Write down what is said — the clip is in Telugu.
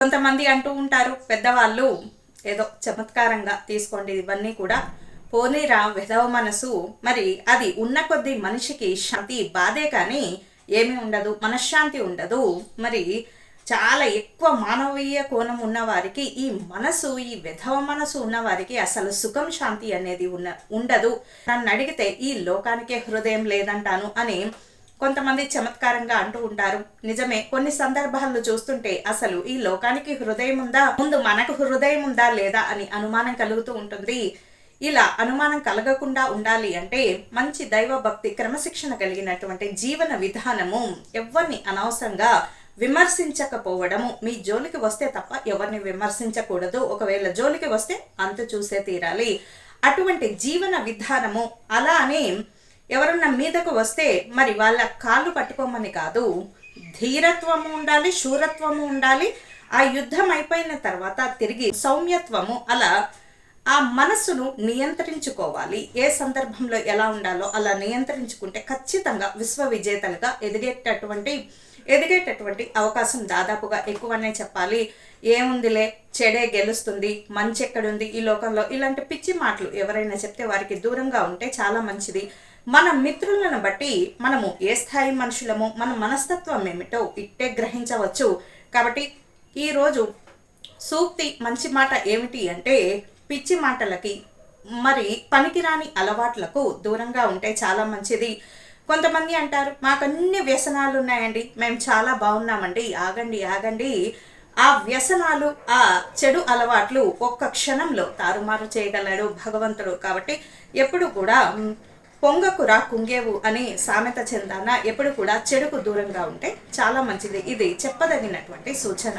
కొంతమంది అంటూ ఉంటారు పెద్దవాళ్ళు, ఏదో చమత్కారంగా తీసుకోండి ఇవన్నీ కూడా, పోనీరా వెధవ మనసు, మరి అది ఉన్న కొద్దీ మనిషికి శాంతి బాధే కానీ ఏమీ ఉండదు, మనశ్శాంతి ఉండదు. మరి చాలా ఎక్కువ మానవీయ కోణం ఉన్నవారికి ఈ మనసు, ఈ విధవ మనసు ఉన్నవారికి అసలు సుఖం శాంతి అనేది ఉండదు. నన్ను అడిగితే ఈ లోకానికే హృదయం లేదంటాను అని కొంతమంది చమత్కారంగా అంటూ ఉంటారు. నిజమే, కొన్ని సందర్భాల్లో చూస్తుంటే అసలు ఈ లోకానికి హృదయం ఉందా, ముందు మనకు హృదయం ఉందా లేదా అని అనుమానం కలుగుతూ ఉంటుంది. ఇలా అనుమానం కలగకుండా ఉండాలి అంటే మంచి దైవ భక్తి, క్రమశిక్షణ కలిగినటువంటి జీవన విధానము, ఎవరిని అనవసరంగా విమర్శించకపోవడము. మీ జోలికి వస్తే తప్ప ఎవరిని విమర్శించకూడదు, ఒకవేళ జోలికి వస్తే అంత చూసే తీరాలి. అటువంటి జీవన విధానము. అలా అని ఎవరన్నా మీదకు వస్తే మరి వాళ్ళ కాళ్ళు పట్టుకోమని కాదు, ధీరత్వము ఉండాలి, శూరత్వము ఉండాలి. ఆ యుద్ధం అయిపోయిన తర్వాత తిరిగి సౌమ్యత్వము, అలా ఆ మనస్సును నియంత్రించుకోవాలి. ఏ సందర్భంలో ఎలా ఉండాలో అలా నియంత్రించుకుంటే ఖచ్చితంగా విశ్వ విజేతలుగా ఎదిగేటటువంటి అవకాశం దాదాపుగా ఎక్కువనే చెప్పాలి. ఏముందిలే, చెడే గెలుస్తుంది, మంచి ఎక్కడుంది ఈ లోకంలో, ఇలాంటి పిచ్చి మాటలు ఎవరైనా చెప్తే వారికి దూరంగా ఉంటే చాలా మంచిది. మన మిత్రులను బట్టి మనము ఏ స్థాయి మనుషులమో, మన మనస్తత్వం ఏమిటో ఇట్టే గ్రహించవచ్చు. కాబట్టి ఈరోజు సూక్తి మంచి మాట ఏమిటి అంటే, పిచ్చి మాటలకి మరి పనికిరాని అలవాట్లకు దూరంగా ఉంటే చాలా మంచిది. కొంతమంది అంటారు మాకన్ని వ్యసనాలు ఉన్నాయండి, మేము చాలా బాగున్నామండి. ఆగండి, ఆ వ్యసనాలు, ఆ చెడు అలవాట్లు ఒక్క క్షణంలో తారుమారు చేయగలడు భగవంతుడు. కాబట్టి ఎప్పుడు కూడా పొంగకురా కుంగేవు అని సామెత చెందాన ఎప్పుడు కూడా చెడుకు దూరంగా ఉంటే చాలా మంచిది. ఇది చెప్పదగినటువంటి సూచన.